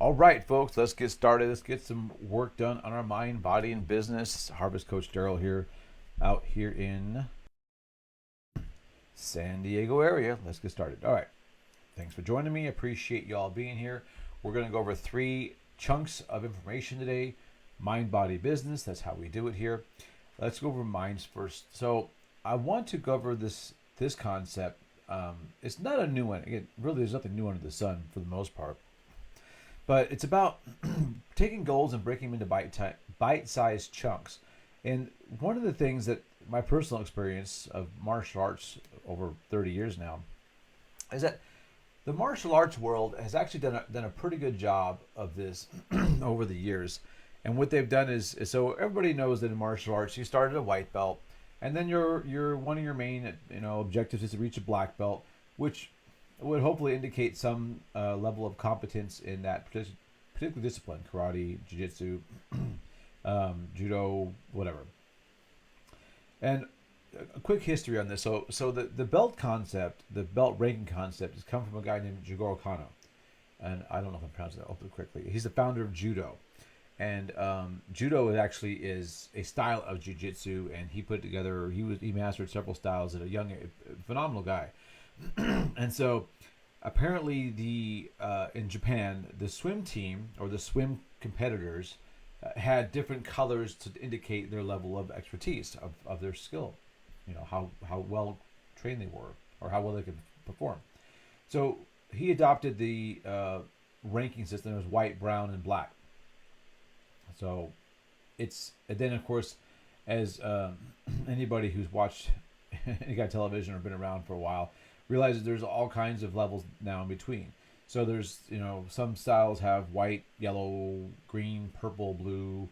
All right, folks, let's get started. Let's get some work done on our mind, body, and business. Harvest Coach Daryl here, out here in San Diego area. Let's get started. All right, thanks for joining me. Appreciate you all being here. We're going to go over 3 chunks of information today. Mind, body, business. That's how we do it here. Let's go over minds first. So I want to cover this concept. It's not a new one. Again, really, there's nothing new under the sun for the most part. But it's about taking goals and breaking them into bite-sized chunks. And one of the things that my personal experience of martial arts over 30 years now is that the martial arts world has actually done a pretty good job of this over the years. And what they've done is so everybody knows that in martial arts you start at a white belt, and then your one of your main objectives is to reach a black belt, which would hopefully indicate some level of competence in that particular discipline: karate, jiu-jitsu, judo, whatever. And a quick history on this. So the belt concept, the belt ranking concept, has come from a guy named Jigoro Kano. And I don't know if I'm pronouncing that correctly. He's the founder of judo. And judo actually is a style of jiu-jitsu, and he put together, he mastered several styles at a young age. Phenomenal guy. And so apparently in Japan, the swim team or the swim competitors had different colors to indicate their level of expertise of their skill, how well trained they were or how well they could perform. So he adopted the ranking system as white, brown, and black. So and then of course, as anybody who's watched any kind of television or been around for a while realizes, there's all kinds of levels now in between. So there's, some styles have white, yellow, green, purple, blue,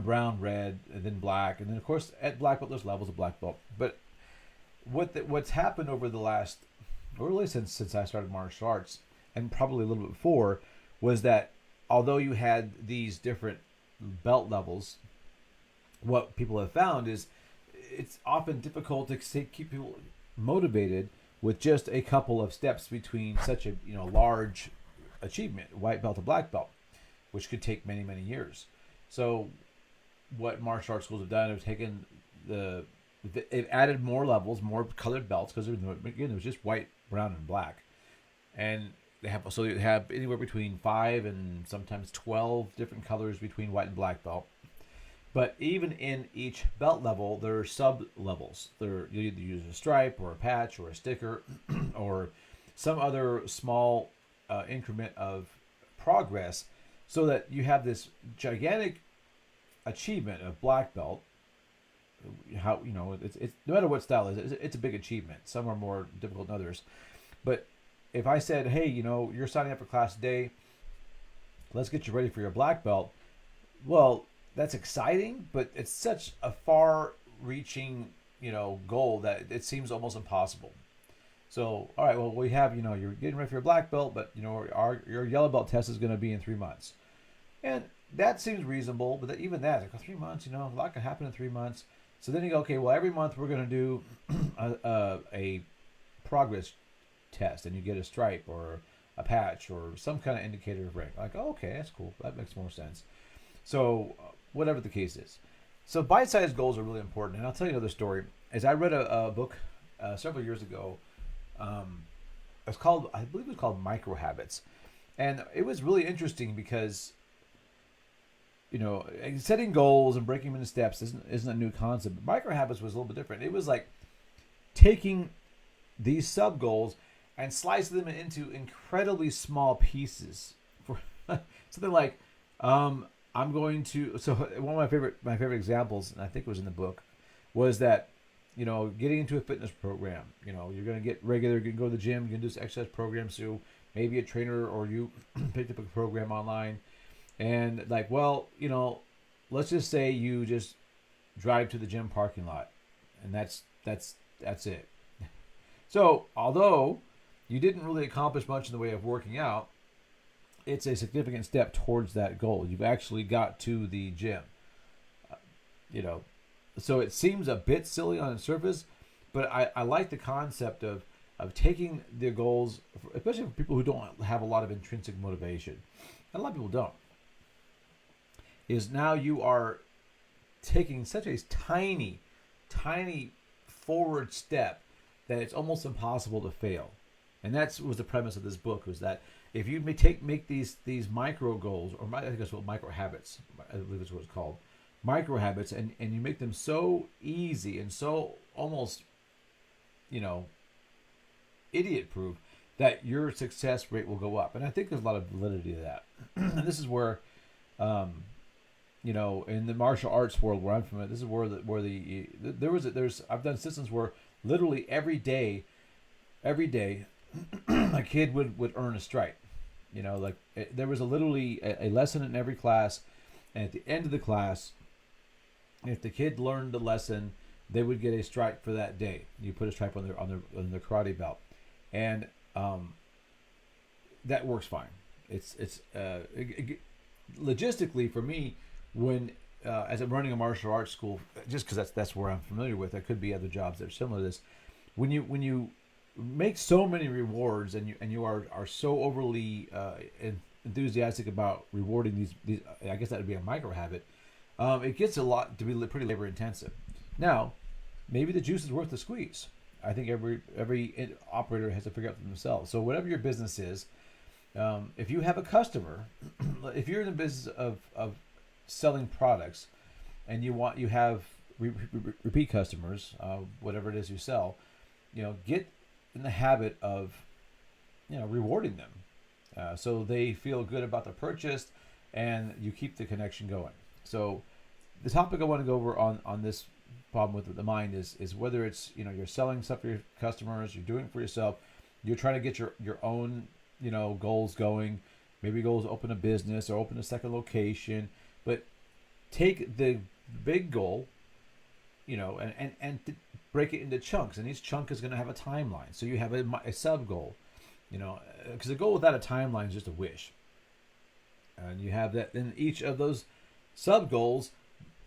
brown, red, and then black. And then of course at black belt there's levels of black belt. But what's happened over the last, or really since I started martial arts, and probably a little bit before, was that although you had these different belt levels, what people have found is it's often difficult to keep people motivated with just a couple of steps between such a large achievement, white belt to black belt, which could take many, many years. So what martial arts schools have done is taken they've added more levels, more colored belts, because again it was just white, brown, and black, and they have anywhere between 5 and sometimes 12 different colors between white and black belt. But even in each belt level, there are sub-levels. You either use a stripe or a patch or a sticker or some other small increment of progress, so that you have this gigantic achievement of black belt. It's no matter what style it is, it's a big achievement. Some are more difficult than others. But if I said, hey, you're signing up for class today, let's get you ready for your black belt. Well, that's exciting, but it's such a far-reaching, goal that it seems almost impossible. So, all right, well, we have, you're getting ready for your black belt, but, your yellow belt test is going to be in 3 months. And that seems reasonable, but even that, like 3 months, a lot can happen in 3 months. So then you go, okay, well, every month we're going to do a progress test, and you get a stripe or a patch or some kind of indicator of rank. Like, oh, okay, that's cool. That makes more sense. So whatever the case is. So bite-sized goals are really important. And I'll tell you another story. As I read a book several years ago, I believe it was called Micro Habits. And it was really interesting because, setting goals and breaking them into steps isn't a new concept. But Micro Habits was a little bit different. It was like taking these sub-goals and slicing them into incredibly small pieces. For something like, I'm going to. So one of my favorite examples, and I think it was in the book, was that getting into a fitness program. You're going to get regular. You can go to the gym. You can do this exercise program. So maybe a trainer or you picked up a program online, and like, well, let's just say you just drive to the gym parking lot, and that's it. So although you didn't really accomplish much in the way of working out, it's a significant step towards that goal. You've actually got to the gym. So it seems a bit silly on the surface, but I like the concept of of taking their goals, especially for people who don't have a lot of intrinsic motivation, and a lot of people don't, is now you are taking such a tiny, tiny forward step that it's almost impossible to fail. And that was the premise of this book, was that if you make these micro goals, or I think it's what micro habits, I believe is what it's called, micro habits, and you make them so easy and so almost, idiot proof, that your success rate will go up. And I think there's a lot of validity to that. And this is where, in the martial arts world where I'm from, this is where I've done systems where literally every day, a kid would earn a stripe. There was literally a lesson in every class, and at the end of the class, if the kid learned the lesson, they would get a stripe for that day. You put a stripe on their karate belt, and that works fine. It's logistically for me, when as I'm running a martial arts school, just because that's where I'm familiar with. There could be other jobs that are similar to this. When you make so many rewards, and you are so overly enthusiastic about rewarding these, I guess that would be a micro habit. It gets to be pretty labor intensive. Now, maybe the juice is worth the squeeze. I think every operator has to figure out for themselves. So whatever your business is, if you have a customer, if you're in the business of selling products, and you have repeat customers, whatever it is you sell, get in the habit of rewarding them, so they feel good about the purchase, and you keep the connection going. So the topic I want to go over on this problem with the mind is whether it's you're selling stuff for your customers, you're doing it for yourself, you're trying to get your own goals going, maybe goals to open a business or open a second location, but take the big goal, and break it into chunks, and each chunk is going to have a timeline. So you have a sub goal, because a goal without a timeline is just a wish. And you have that. Then each of those sub goals,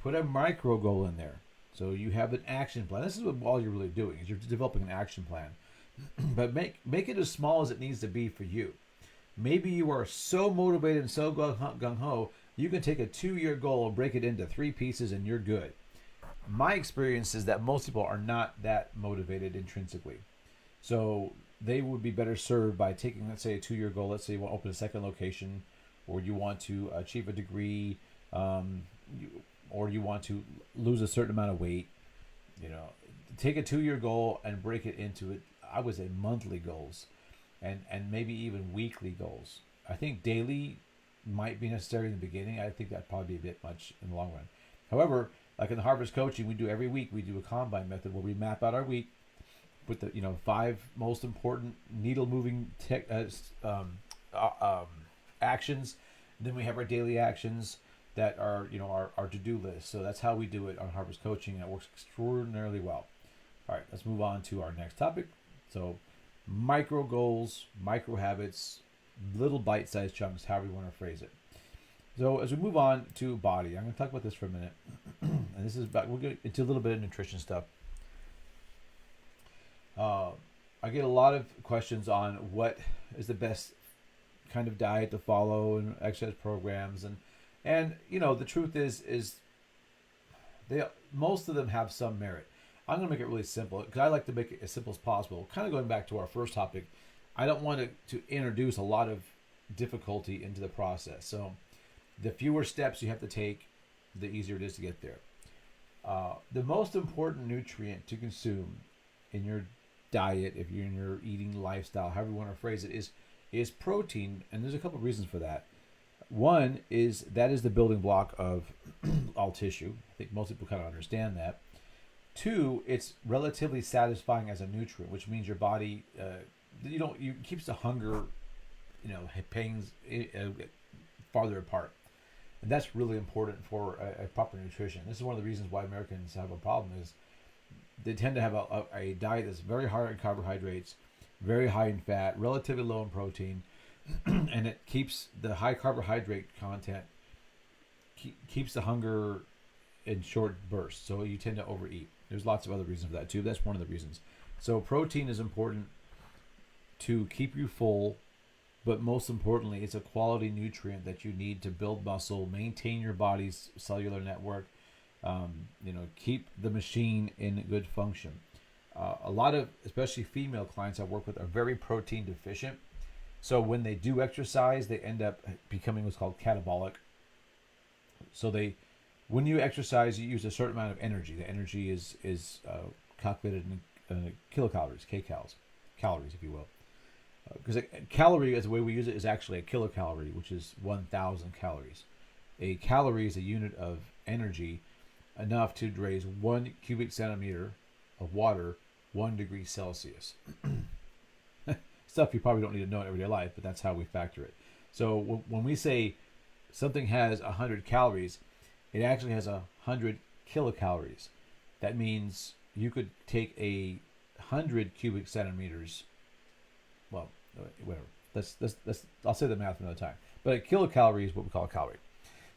put a micro goal in there. So you have an action plan. This is what all you're really doing, is you're developing an action plan. But make it as small as it needs to be for you. Maybe you are so motivated and so gung-ho, you can take a 2-year goal and break it into 3 pieces, and you're good. My experience is that most people are not that motivated intrinsically. So they would be better served by taking, let's say, a 2-year goal. Let's say you want to open a second location, or you want to achieve a degree, or you want to lose a certain amount of weight. Take a 2-year goal and break it into, I would say, monthly goals, and maybe even weekly goals. I think daily might be necessary in the beginning. I think that'd probably be a bit much in the long run. However, like in the Harvest coaching, we do every week, we do a Combine method where we map out our week, put the 5 most important needle moving actions. Then we have our daily actions that are our to-do list. So that's how we do it on Harvest coaching, and it works extraordinarily well. All right, let's move on to our next topic. So micro goals, micro habits, little bite-sized chunks, however you want to phrase it. So as we move on to body, I'm going to talk about this for a minute. And this is we'll get into a little bit of nutrition stuff. I get a lot of questions on what is the best kind of diet to follow and exercise programs, and the truth is most of them have some merit. I'm going to make it really simple, because I like to make it as simple as possible. Kind of going back to our first topic, I don't want to introduce a lot of difficulty into the process. So the fewer steps you have to take, the easier it is to get there. The most important nutrient to consume in your diet, if you're in your eating lifestyle, however you want to phrase it, is protein, and there's a couple of reasons for that. One is that is the building block of all tissue. I think most people kind of understand that. 2, it's relatively satisfying as a nutrient, which means your body keeps the hunger, pains farther apart, and that's really important for a proper nutrition. This is one of the reasons why Americans have a problem, is they tend to have a diet that's very high in carbohydrates, very high in fat, relatively low in protein, and it keeps the high carbohydrate content keeps the hunger in short bursts, so you tend to overeat. There's lots of other reasons for that too. That's one of the reasons. So protein is important. to keep you full, but most importantly, it's a quality nutrient that you need to build muscle, maintain your body's cellular network, keep the machine in good function. A lot of, especially female clients I work with, are very protein deficient. So when they do exercise, they end up becoming what's called catabolic. So when you exercise, you use a certain amount of energy. The energy is calculated in kilocalories, calories, if you will. Because a calorie, as the way we use it, is actually a kilocalorie, which is 1,000 calories. A calorie is a unit of energy enough to raise 1 cubic centimeter of water 1 degree Celsius. Stuff you probably don't need to know in everyday life, but that's how we factor it. So when we say something has 100 calories, it actually has 100 kilocalories. That means you could take 100 cubic centimeters. Well, whatever. I'll say the math another time. But a kilocalorie is what we call a calorie.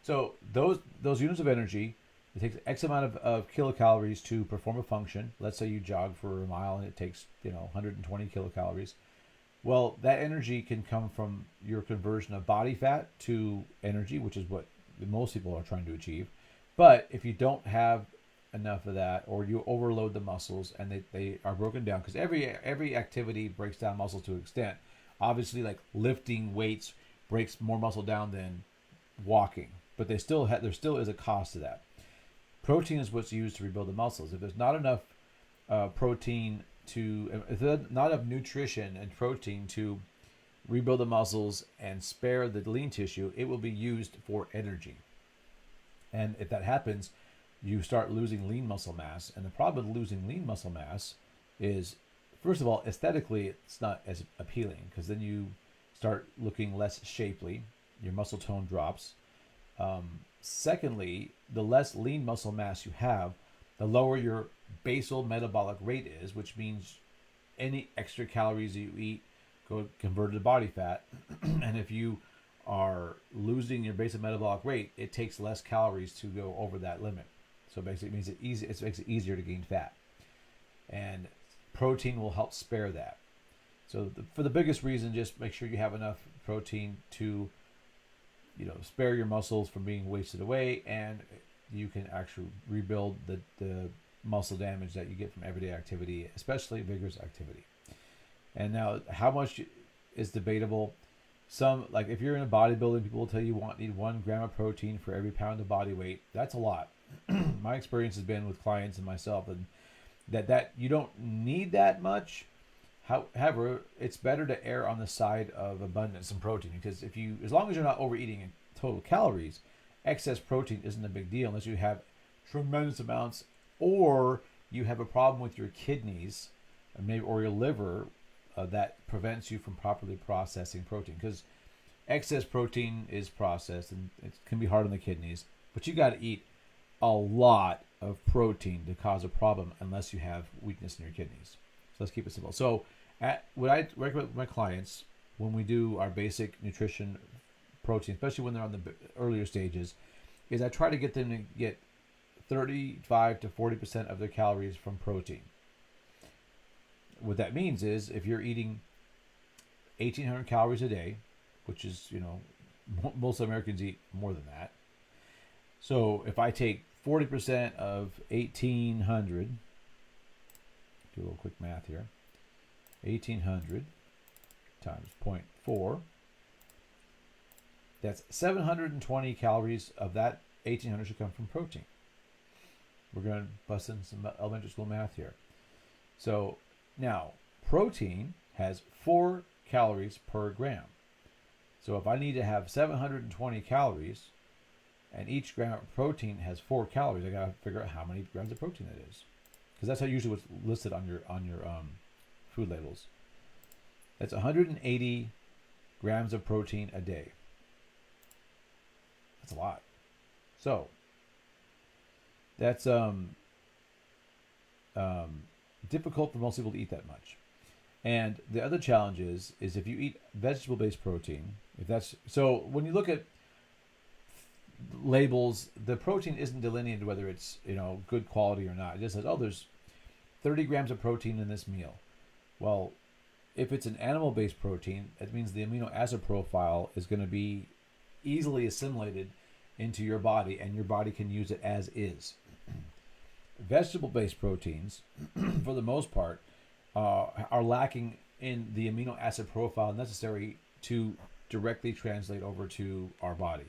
So those units of energy, it takes X amount of kilocalories to perform a function. Let's say you jog for a mile and it takes 120 kilocalories. Well, that energy can come from your conversion of body fat to energy, which is what most people are trying to achieve. But if you don't have enough of that, or you overload the muscles and they are broken down, because every activity breaks down muscle to an extent. Obviously, like lifting weights breaks more muscle down than walking, but there still is a cost to that. Protein is what's used to rebuild the muscles. If there's not enough if there's not enough nutrition and protein to rebuild the muscles and spare the lean tissue, it will be used for energy. And if that happens, you start losing lean muscle mass. And the problem with losing lean muscle mass is, first of all, aesthetically, it's not as appealing, because then you start looking less shapely. Your muscle tone drops. Secondly, the less lean muscle mass you have, the lower your basal metabolic rate is, which means any extra calories you eat go converted to body fat. And if you are losing your basal metabolic rate, it takes less calories to go over that limit. So basically, it means it makes it easier to gain fat, and protein will help spare that. So for the biggest reason, just make sure you have enough protein to, spare your muscles from being wasted away, and you can actually rebuild the muscle damage that you get from everyday activity, especially vigorous activity. And now, how much is debatable. Some, like if you're in a bodybuilding, people will tell you need 1 gram of protein for every pound of body weight. That's a lot. My experience has been with clients and myself, and that you don't need that much. However, it's better to err on the side of abundance in protein, because as long as you're not overeating in total calories, excess protein isn't a big deal unless you have tremendous amounts, or you have a problem with your kidneys, or your liver, that prevents you from properly processing protein. Because excess protein is processed, and it can be hard on the kidneys. But you got to eat a lot of protein to cause a problem, unless you have weakness in your kidneys. So let's keep it simple. So what I recommend with my clients when we do our basic nutrition protein, especially when they're on the earlier stages, is I try to get them to get 35 to 40% of their calories from protein. What that means is, if you're eating 1,800 calories a day, which is, most Americans eat more than that. So if I take 40% of 1,800, do a little quick math here, 1,800 times 0.4, that's 720 calories of that 1,800 should come from protein. We're going to bust in some elementary school math here. So now, protein has 4 calories per gram. So if I need to have 720 calories, and each gram of protein has 4 calories, I got to figure out how many grams of protein that is, because that's how usually what's listed on your food labels. That's 180 grams of protein a day. That's a lot. So that's difficult for most people to eat that much. And the other challenge is if you eat vegetable-based protein, so when you look at labels, the protein isn't delineated whether it's good quality or not. It just says, there's 30 grams of protein in this meal. Well, if it's an animal-based protein, that means the amino acid profile is going to be easily assimilated into your body, and your body can use it as is. Vegetable-based proteins, for the most part, are lacking in the amino acid profile necessary to directly translate over to our body.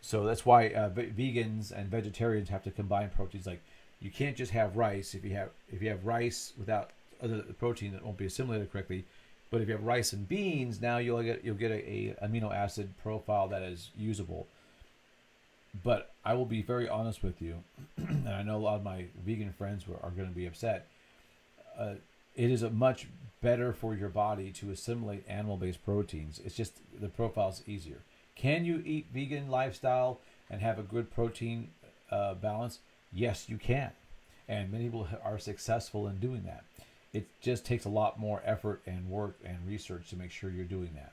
So that's why vegans and vegetarians have to combine proteins. Like, you can't just have rice. If you have rice without other protein, that won't be assimilated correctly. But if you have rice and beans, now you'll get a amino acid profile that is usable. But I will be very honest with you, and I know a lot of my vegan friends are going to be upset. It is a much better for your body to assimilate animal-based proteins. It's just the profile is easier. Can you eat vegan lifestyle and have a good protein balance? Yes, you can. And many people are successful in doing that. It just takes a lot more effort and work and research to make sure you're doing that.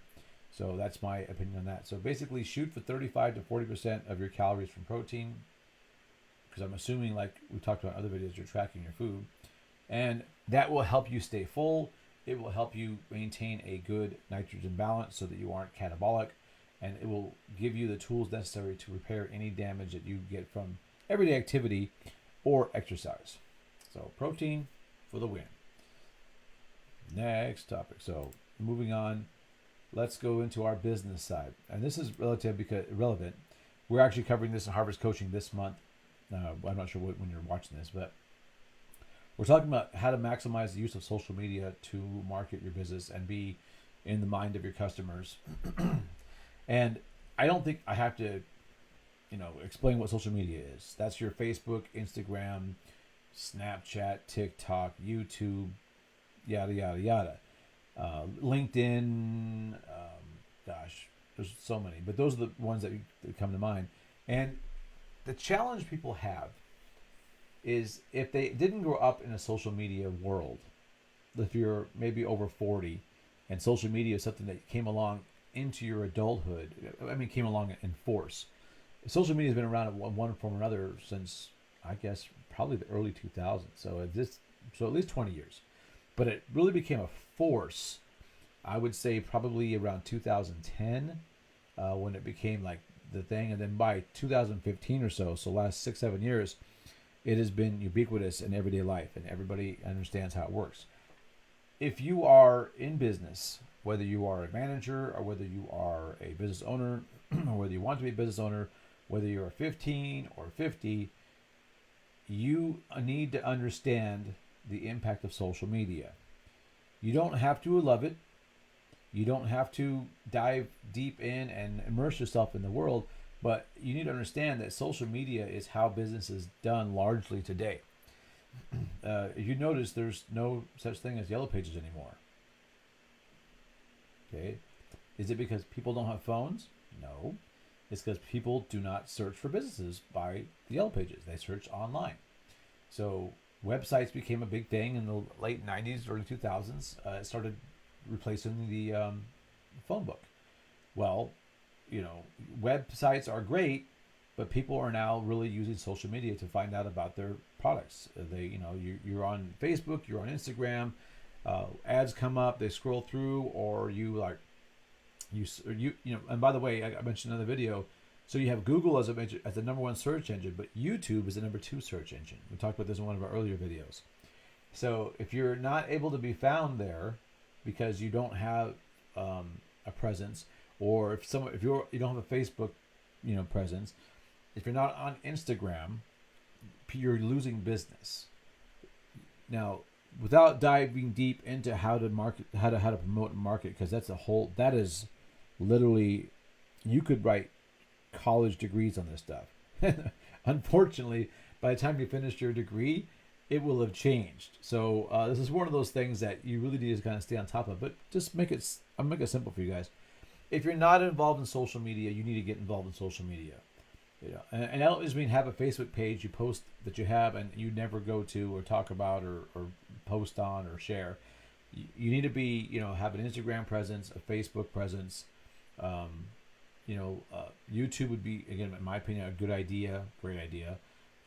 So that's my opinion on that. So basically, shoot for 35 to 40% of your calories from protein, because I'm assuming, like we talked about in other videos, you're tracking your food. And that will help you stay full. It will help you maintain a good nitrogen balance so that you aren't catabolic. And it will give you the tools necessary to repair any damage that you get from everyday activity or exercise. So protein for the win. Next topic. So moving on, let's go into our business side. And this is relevant. We're actually covering this in Harvest Coaching this month. I'm not sure when you're watching this, but we're talking about how to maximize the use of social media to market your business and be in the mind of your customers. And I don't think I have to, explain what social media is. That's your Facebook, Instagram, Snapchat, TikTok, YouTube, yada, yada, yada. LinkedIn, there's so many, but those are the ones that come to mind. And the challenge people have is, if they didn't grow up in a social media world, if you're maybe over 40 and social media is something that came along into your adulthood, came along in force. Social media has been around in one form or another since, I guess, probably the early 2000s. So at least 20 years. But it really became a force, I would say, probably around 2010, when it became like the thing. And then by 2015 or so last 6-7 years, it has been ubiquitous in everyday life, and everybody understands how it works. If you are in business, whether you are a manager or whether you are a business owner, or whether you want to be a business owner, whether you're 15 or 50, you need to understand the impact of social media. You don't have to love it. You don't have to dive deep in and immerse yourself in the world, but you need to understand that social media is how business is done largely today. If you notice, there's no such thing as yellow pages anymore. Okay. Is it because people don't have phones? No. It's because people do not search for businesses by the yellow pages. They search online. So websites became a big thing in the late 90s, early 2000s. It started replacing the phone book. Well, websites are great, but people are now really using social media to find out about their products. You're on Facebook, you're on Instagram, ads come up, they scroll through, or and by the way, I mentioned in another video, so you have Google as the number one search engine, but YouTube is the number 2 search engine. We talked about this in one of our earlier videos. So if you're not able to be found there because you don't have a presence, or if you don't have a Facebook presence, if you're not on Instagram, you're losing business. Now, without diving deep into how to market, how to promote and market, because that is literally, you could write college degrees on this stuff. Unfortunately, by the time you finish your degree, it will have changed. So this is one of those things that you really need to kind of stay on top of. But just I'll make it simple for you guys. If you're not involved in social media, you need to get involved in social media. And that doesn't mean have a Facebook page you post that you have and you never go to or talk about or post on or share. You need to be, have an Instagram presence, a Facebook presence. YouTube would be, again, in my opinion, a good idea, great idea.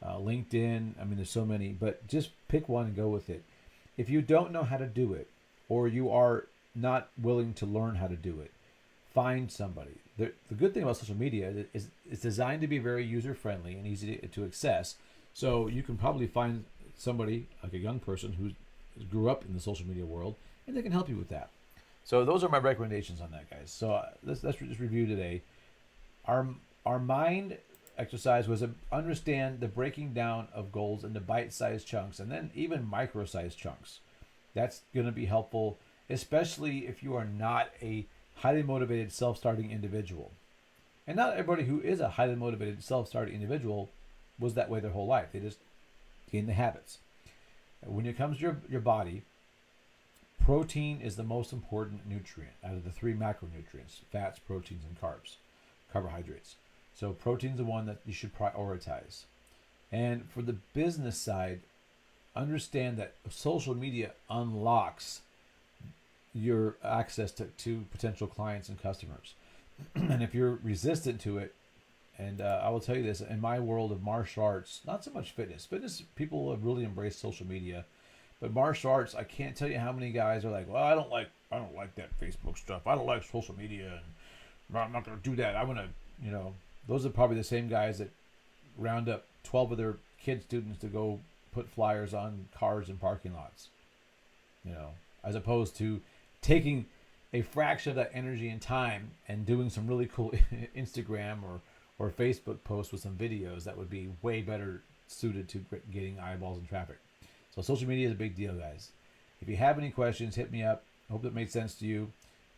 LinkedIn, there's so many, but just pick one and go with it. If you don't know how to do it, or you are not willing to learn how to do it, find somebody. The good thing about social media is it's designed to be very user friendly and easy to access. So you can probably find somebody like a young person who grew up in the social media world, and they can help you with that. So those are my recommendations on that, guys. So let's just review today. Our our mind exercise was to understand the breaking down of goals into bite-sized chunks, and then even micro-sized chunks. That's going to be helpful, especially if you are not a highly motivated self-starting individual. And not everybody who is a highly motivated self-starting individual was that way their whole life. They just gain the habits. When it comes to your body, protein is the most important nutrient out of the three macronutrients: fats, proteins, and carbohydrates. So protein's the one that you should prioritize. And for the business side, understand that social media unlocks your access to potential clients and customers. And if you're resistant to it, and I will tell you this, in my world of martial arts, not so much fitness. Fitness, people have really embraced social media. But martial arts, I can't tell you how many guys are like, well, I don't like that Facebook stuff. I don't like social media, and I'm not going to do that. I want to, those are probably the same guys that round up 12 of their kid students to go put flyers on cars in parking lots, as opposed to taking a fraction of that energy and time and doing some really cool Instagram or Facebook posts with some videos that would be way better suited to getting eyeballs and traffic. So social media is a big deal, guys. If you have any questions, hit me up. I hope that made sense to you.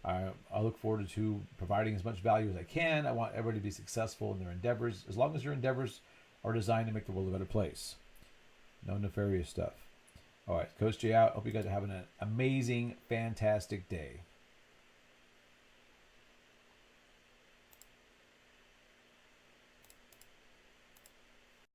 I look forward to providing as much value as I can. I want everybody to be successful in their endeavors, as long as your endeavors are designed to make the world a better place. No nefarious stuff. All right, Coach J out. Hope you guys are having an amazing, fantastic day.